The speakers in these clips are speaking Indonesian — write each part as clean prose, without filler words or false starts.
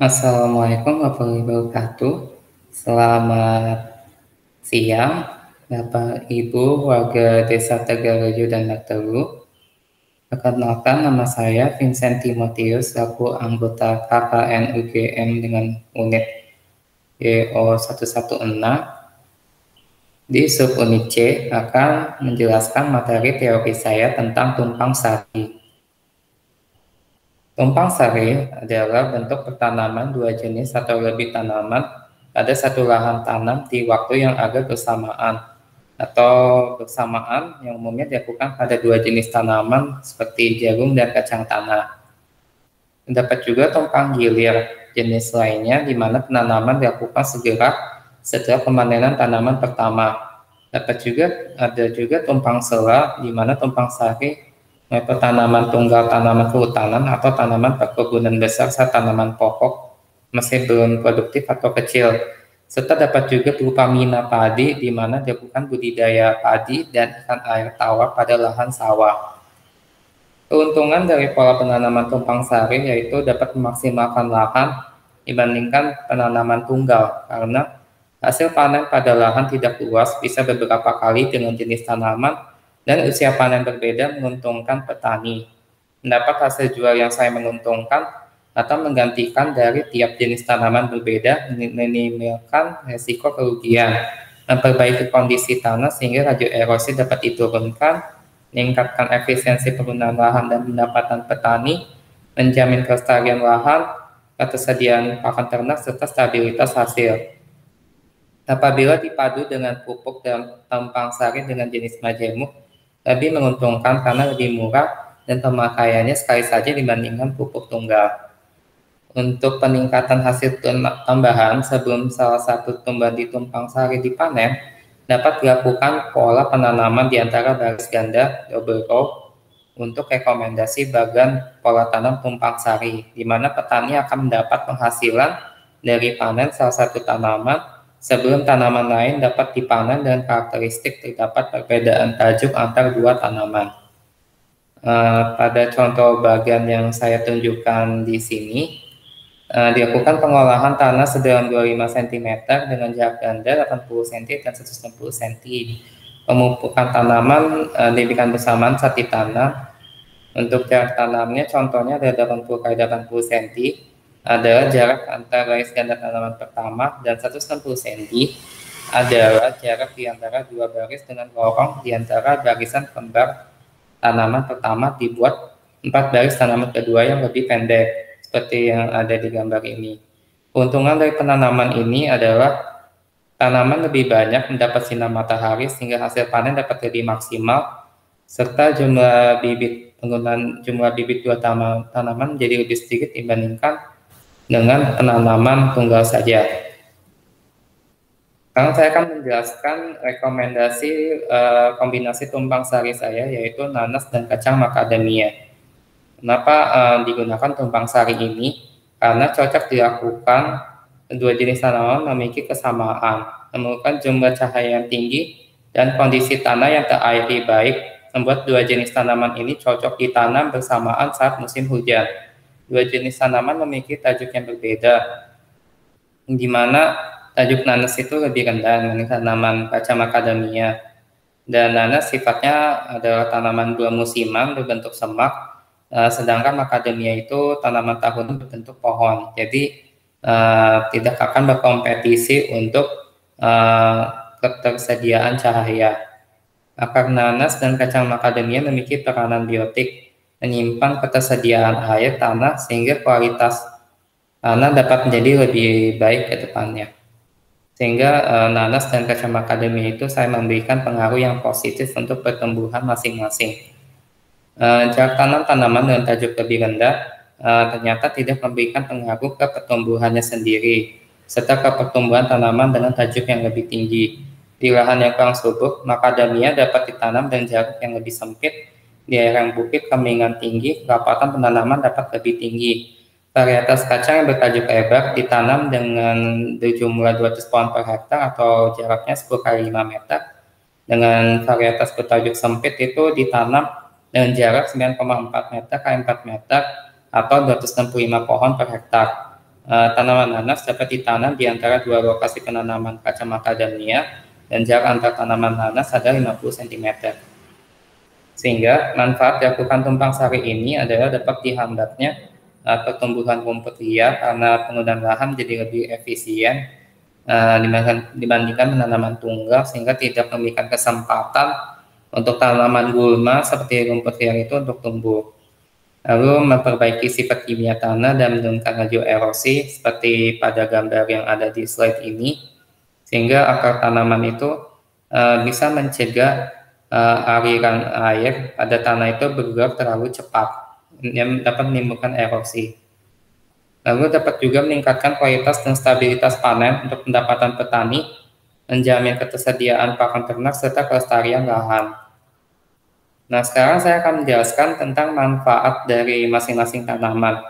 Assalamualaikum warahmatullahi wabarakatuh. Selamat siang, Bapak Ibu warga Desa Tegarejo dan Nataru. Perkenalkan, nama saya Vincent Timotius, selaku anggota KKN UGM dengan unit YO116. Di subunit C akan menjelaskan materi teori saya tentang tumpang sari. Tumpang sari adalah bentuk pertanaman dua jenis atau lebih tanaman pada satu lahan tanam di waktu yang agak bersamaan atau bersamaan yang umumnya dilakukan pada dua jenis tanaman seperti jagung dan kacang tanah. Terdapat juga tumpang gilir jenis lainnya di mana penanaman dilakukan segera setelah pemanenan tanaman pertama. Ada juga tumpang sela di mana tumpang sari tanaman tunggal, tanaman kehutanan atau tanaman perkebunan besar saat tanaman pokok masih belum produktif atau kecil. Serta dapat juga berupa mina padi di mana dilakukan budidaya padi dan ikan air tawar pada lahan sawah. Keuntungan dari pola penanaman tumpang sari yaitu dapat memaksimalkan lahan dibandingkan penanaman tunggal karena hasil panen pada lahan tidak luas bisa beberapa kali dengan jenis tanaman dan usia panen berbeda menguntungkan petani. Mendapat hasil jual yang saya menguntungkan atau menggantikan dari tiap jenis tanaman berbeda, meminimalkan resiko kerugian, memperbaiki kondisi tanah sehingga laju erosi dapat diturunkan, meningkatkan efisiensi penggunaan lahan dan pendapatan petani, menjamin kelestarian lahan, ketersediaan pakan ternak, serta stabilitas hasil. Apabila dipadu dengan pupuk dan tumpang sari dengan jenis majemuk, lebih menguntungkan karena lebih murah dan pemakaiannya sekali saja dibandingkan pupuk tunggal. Untuk peningkatan hasil tambahan sebelum salah satu tumbuhan di tumpang sari dipanen, dapat dilakukan pola penanaman di antara baris ganda double row untuk rekomendasi bagan pola tanam tumpang sari, di mana petani akan mendapat penghasilan dari panen salah satu tanaman sebelum tanaman lain dapat dipanen dengan karakteristik terdapat perbedaan tajuk antar dua tanaman. Pada contoh bagian yang saya tunjukkan di sini, dilakukan pengolahan tanah sedalam 25 cm dengan jarak ganda 80 cm dan 160 cm. Pemupukan tanaman diberikan bersamaan saat ditanam. Untuk jarak tanamnya contohnya ada 80 x 80 cm. Adalah jarak antara baris ganda tanaman pertama dan 160 cm adalah jarak di antara dua baris dengan lorong di antara barisan kembar tanaman pertama dibuat 4 baris tanaman kedua yang lebih pendek seperti yang ada di gambar ini. Keuntungan dari penanaman ini adalah tanaman lebih banyak mendapat sinar matahari sehingga hasil panen dapat lebih maksimal, serta penggunaan jumlah bibit dua tanaman menjadi lebih sedikit dibandingkan dengan penanaman tunggal saja. Sekarang saya akan menjelaskan rekomendasi kombinasi tumpang sari saya, yaitu nanas dan kacang macadamia. Kenapa digunakan tumpang sari ini? Karena cocok dilakukan dua jenis tanaman memiliki kesamaan, memerlukan jumlah cahaya yang tinggi dan kondisi tanah yang terairi baik, membuat dua jenis tanaman ini cocok ditanam bersamaan saat musim hujan. Dua jenis tanaman memiliki tajuk yang berbeda, di mana tajuk nanas itu lebih rendah dibanding tanaman kacang macadamia. Dan nanas sifatnya adalah tanaman dua musiman berbentuk semak, sedangkan macadamia itu tanaman tahunan berbentuk pohon. Jadi tidak akan berkompetisi untuk ketersediaan cahaya. Akar nanas dan kacang macadamia memiliki peranan biotik, menyimpan ketersediaan air tanah sehingga kualitas tanah dapat menjadi lebih baik ke depannya. Sehingga nanas dan kacang macadamia itu saya memberikan pengaruh yang positif untuk pertumbuhan masing-masing. Jarak tanam tanaman dengan tajuk lebih rendah ternyata tidak memberikan pengaruh ke pertumbuhannya sendiri, serta ke pertumbuhan tanaman dengan tajuk yang lebih tinggi. Di lahan yang kurang subur, macadamia dapat ditanam dengan jarak yang lebih sempit. Di lereng bukit kemiringan tinggi, kerapatan penanaman dapat lebih tinggi. Varietas kacang yang bertajuk lebar ditanam dengan jumlah 200 pohon per hektar atau jaraknya 10 x 5 meter. Dengan varietas bertajuk sempit itu ditanam dengan jarak 9,4 meter x 4 meter atau 265 pohon per hektar. Tanaman nanas dapat ditanam di antara dua lokasi penanaman kaca macadamia dan jarak antar tanaman nanas ada 50 cm. Sehingga manfaat dilakukan tumpang sari ini adalah dapat dihambatnya pertumbuhan rumput liar karena penggunaan lahan jadi lebih efisien dibandingkan penanaman tunggal, sehingga tidak memberikan kesempatan untuk tanaman gulma seperti rumput liar itu untuk tumbuh. Lalu memperbaiki sifat kimia tanah dan menurunkan laju erosi seperti pada gambar yang ada di slide ini, sehingga akar tanaman itu bisa mencegah aliran air pada tanah itu bergerak terlalu cepat yang dapat menimbulkan erosi. Lalu dapat juga meningkatkan kualitas dan stabilitas panen untuk pendapatan petani, menjamin ketersediaan pakan ternak serta kelestarian lahan. Nah, sekarang saya akan menjelaskan tentang manfaat dari masing-masing tanaman.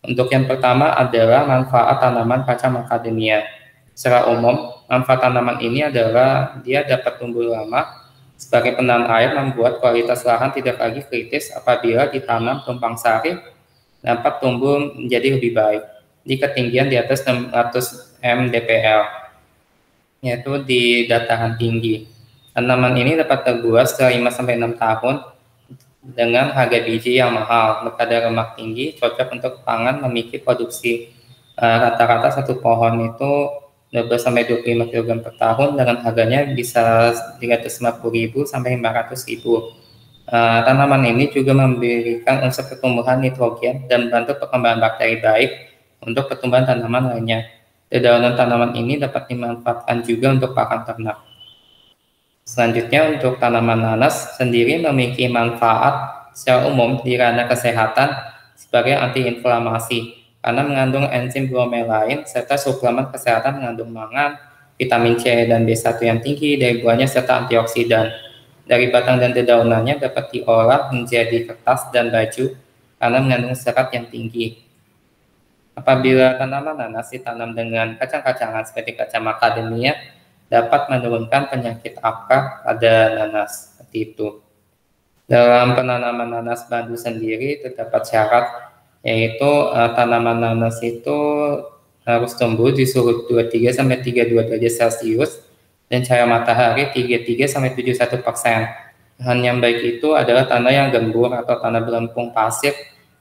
Untuk yang pertama adalah manfaat tanaman kaca macadamia. Secara umum, manfaat tanaman ini adalah dia dapat tumbuh lama sebagai penahan air, membuat kualitas lahan tidak lagi kritis apabila ditanam tumpang sari, dapat tumbuh menjadi lebih baik di ketinggian di atas 600 mdpl, yaitu di dataran tinggi. Tanaman ini dapat terbuat setelah 5-6 tahun dengan harga biji yang mahal, berkadar lemak tinggi, cocok untuk pangan, memiliki produksi rata-rata satu pohon itu 12-25 kg per tahun dengan harganya bisa 350.000 sampai 500.000. Tanaman ini juga memberikan unsur pertumbuhan nitrogen dan membantu perkembangan bakteri baik untuk pertumbuhan tanaman lainnya. Dedaunan tanaman ini dapat dimanfaatkan juga untuk pakan ternak. Selanjutnya, untuk tanaman nanas sendiri memiliki manfaat secara umum di ranah kesehatan sebagai antiinflamasi karena mengandung enzim bromelain serta suplemen kesehatan mengandung mangan, vitamin C dan B1 yang tinggi dari buahnya serta antioksidan. Dari batang dan dedaunannya dapat diolah menjadi kertas dan baju karena mengandung serat yang tinggi. Apabila tanaman nanas ditanam dengan kacang-kacangan seperti kaca macadamia, dapat menurunkan penyakit akar pada nanas, seperti itu. Dalam penanaman nanas madu sendiri terdapat syarat, yaitu tanaman nanas itu harus tumbuh di suhu 23-32 derajat Celcius dan cahaya matahari 33-71%. Bahan yang baik itu adalah tanah yang gembur atau tanah berlempung pasir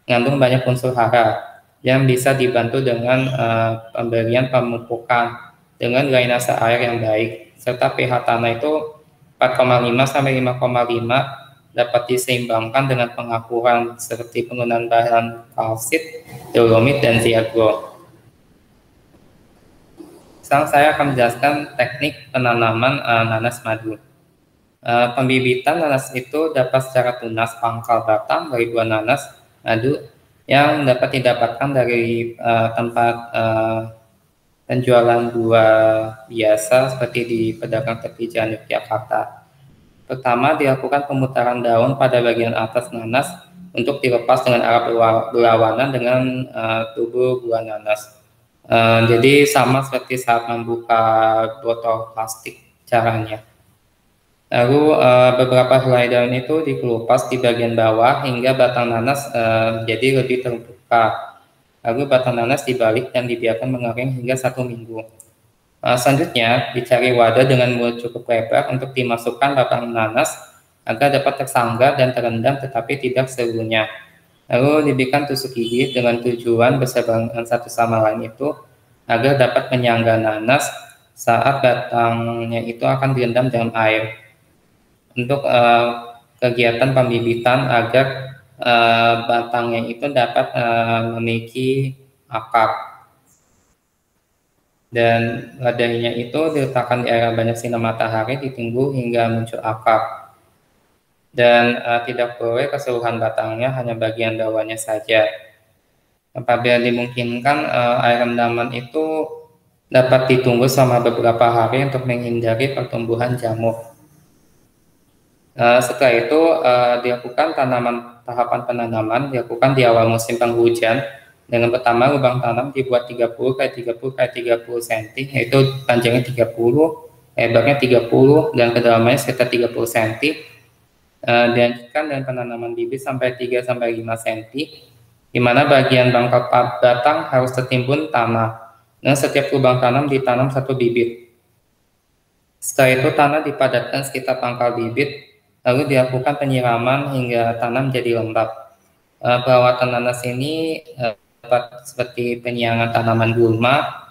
mengandung banyak unsur hara yang bisa dibantu dengan pemberian pemupukan dengan drainase air yang baik, serta pH tanah itu 4,5-5,5 dapat diseimbangkan dengan pengakuran seperti penggunaan bahan kalsit, dolomit, dan ziagro. Sekarang saya akan menjelaskan teknik penanaman nanas madu. Pembibitan nanas itu dapat secara tunas pangkal batang dari buah nanas madu yang dapat didapatkan dari tempat penjualan buah biasa seperti di pedagang tepi jalan Yogyakarta. Pertama, dilakukan pemutaran daun pada bagian atas nanas untuk dilepas dengan arah berlawanan dengan tubuh buah nanas. Jadi sama seperti saat membuka botol plastik caranya. Lalu beberapa helai daun itu dikelupas di bagian bawah hingga batang nanas menjadi lebih terbuka. Lalu batang nanas dibalik dan dibiarkan mengering hingga 1 minggu. Selanjutnya, dicari wadah dengan mulut cukup lebar untuk dimasukkan batang nanas agar dapat tersanggar dan terendam tetapi tidak seluruhnya. Lalu diberikan tusuk gigi dengan tujuan berseberangan satu sama lain itu agar dapat menyangga nanas saat batangnya itu akan direndam dalam air. Untuk kegiatan pembibitan agar batangnya itu dapat memiliki akar, dan wadahnya itu diletakkan di area banyak sinar matahari, ditunggu hingga muncul akar, dan tidak boleh keseluruhan batangnya, hanya bagian daunnya saja. Apabila dimungkinkan, air rendaman itu dapat ditunggu selama beberapa hari untuk menghindari pertumbuhan jamur. Setelah itu dilakukan tahapan penanaman dilakukan di awal musim penghujan dengan pertama lubang tanam dibuat 30x30x30 cm, yaitu panjangnya 30, lebarnya 30 dan kedalamannya sekitar 30 cm. Dilanjutkan dengan penanaman bibit sampai 3-5 cm di mana bagian pangkal batang harus tertimbun tanah. Dan setiap lubang tanam ditanam satu bibit. Setelah itu tanah dipadatkan sekitar pangkal bibit, lalu dilakukan penyiraman hingga tanam jadi lembab. Perawatan nanas ini dapat seperti penyiangan tanaman gulma,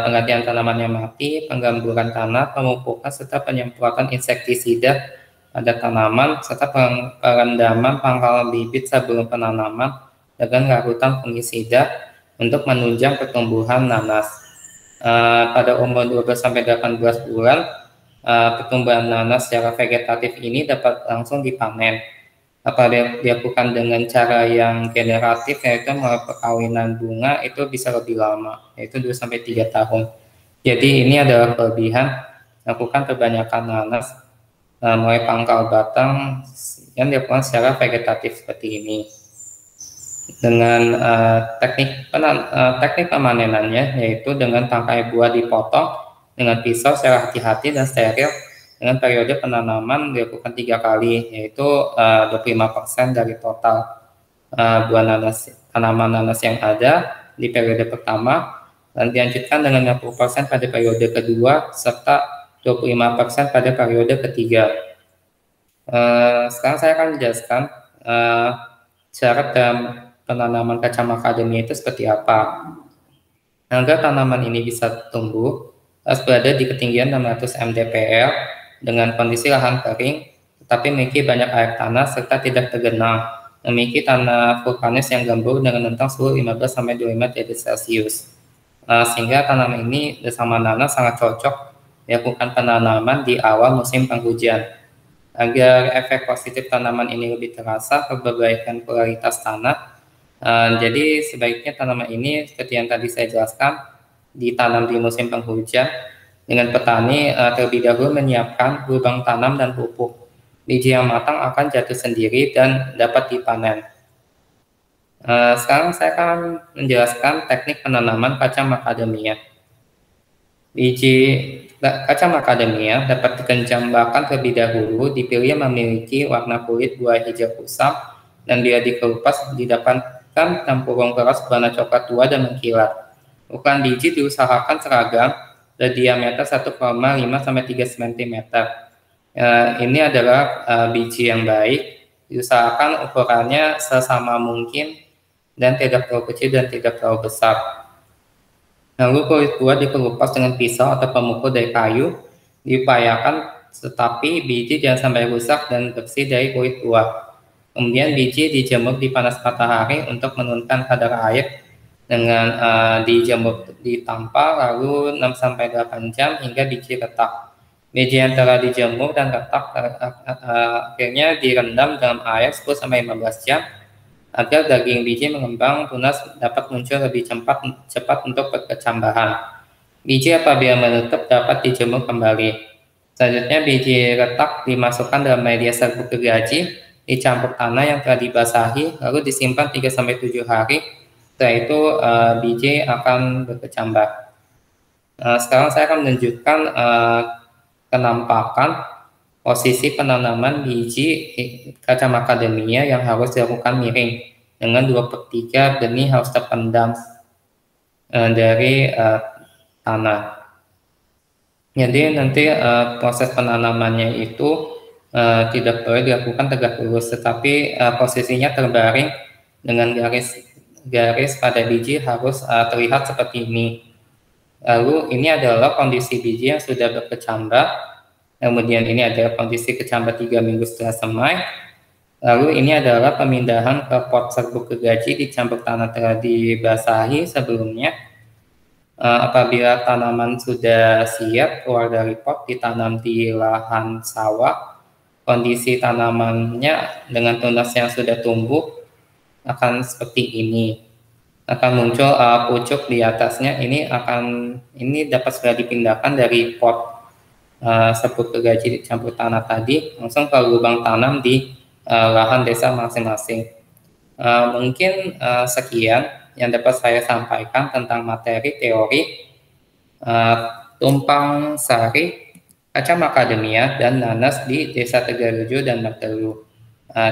penggantian tanaman yang mati, penggamburan tanah, pemupukan, serta penyemprotan insektisida pada tanaman, serta perendaman pangkal bibit sebelum penanaman dengan larutan fungisida untuk menunjang pertumbuhan nanas. Pada umur 12-18 bulan, pertumbuhan nanas secara vegetatif ini dapat langsung dipanen. Apabila dilakukan dengan cara yang generatif, yaitu melalui perkawinan bunga, itu bisa lebih lama, yaitu 2-3 tahun. Jadi ini adalah kelebihan lakukan kebanyakan nanas mulai pangkal batang yang dilakukan secara vegetatif seperti ini. Dengan teknik pemanenannya, yaitu dengan tangkai buah dipotong dengan pisau secara hati-hati dan steril, dengan periode penanaman dilakukan 3 kali, yaitu 25% dari total buah nanas, tanaman nanas yang ada di periode pertama, dan dilanjutkan dengan 50% pada periode kedua, serta 25% pada periode ketiga. Sekarang saya akan menjelaskan syarat dalam penanaman kaca macadamia itu seperti apa. Agar tanaman ini bisa tumbuh, harus berada di ketinggian 600 mdpl dengan kondisi lahan kering, tetapi memiliki banyak air tanah serta tidak tergenang, memiliki tanah vulkanis yang gembur dengan rentang suhu 15-25 derajat Celcius. Sehingga tanaman ini bersama nanas sangat cocok dilakukan penanaman di awal musim penghujan. Agar efek positif tanaman ini lebih terasa, perbaikan kualitas tanah, jadi sebaiknya tanaman ini seperti yang tadi saya jelaskan ditanam di musim penghujan dengan petani terlebih dahulu menyiapkan lubang tanam dan pupuk. Biji yang matang akan jatuh sendiri dan dapat dipanen. Sekarang saya akan menjelaskan teknik penanaman kaca macadamia. Biji kaca macadamia dapat dikencambahkan terlebih dahulu, dipilih yang memiliki warna kulit buah hijau kusam dan bila dikelupas didapatkan tempurung keras warna coklat tua dan mengkilat. Ukuran biji diusahakan seragam dan diameter 1,5-3 cm. Ini adalah biji yang baik, diusahakan ukurannya sesama mungkin dan tidak terlalu kecil dan tidak terlalu besar. Lalu kulit buah dikelupas dengan pisau atau pemukul dari kayu, diupayakan tetapi biji jangan sampai rusak dan bersih dari kulit buah. Kemudian biji dijemur di panas matahari untuk menurunkan kadar air dengan dijemur di tampal lalu 6-8 jam hingga biji retak. Biji yang telah dijemur dan retak akhirnya direndam dalam air 10-15 jam agar daging biji mengembang tunas dapat muncul lebih cepat untuk perkecambahan. Biji apabila menutup dapat dijemur kembali. Selanjutnya biji retak dimasukkan dalam media serbuk gergaji, dicampur tanah yang telah dibasahi, lalu disimpan 3-7 hari. Setelah itu biji akan berkecambah. Sekarang saya akan menunjukkan penampakan posisi penanaman biji kaca macadamia yang harus dilakukan miring dengan 2/3 benih harus terpendam dari tanah. Jadi nanti proses penanamannya itu tidak boleh dilakukan tegak lurus, tetapi posisinya terbaring dengan garis pada biji harus terlihat seperti ini. Lalu ini adalah kondisi biji yang sudah berkecambah, kemudian ini adalah kondisi kecambah 3 minggu setelah semai. Lalu ini adalah pemindahan ke pot serbuk gergaji dicampur tanah telah dibasahi sebelumnya. Apabila tanaman sudah siap keluar dari pot, ditanam di lahan sawah. Kondisi tanamannya dengan tunas yang sudah tumbuh akan seperti ini, akan muncul pucuk di atasnya. Ini dapat segera dipindahkan dari pot serbuk gergaji dicampur tanah tadi langsung ke lubang tanam di lahan desa masing-masing. Mungkin sekian yang dapat saya sampaikan tentang materi teori tumpang sari kaca macadamia dan nanas di Desa Tegarejo dan Martelu.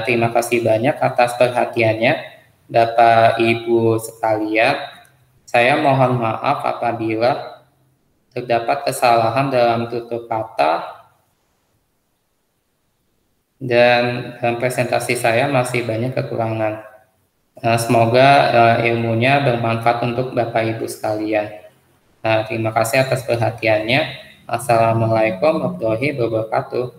Terima kasih banyak atas perhatiannya. Bapak Ibu sekalian, saya mohon maaf apabila terdapat kesalahan dalam tutur kata dan dalam presentasi saya masih banyak kekurangan. Semoga ilmunya bermanfaat untuk Bapak Ibu sekalian. Terima kasih atas perhatiannya. Assalamualaikum warahmatullahi wabarakatuh.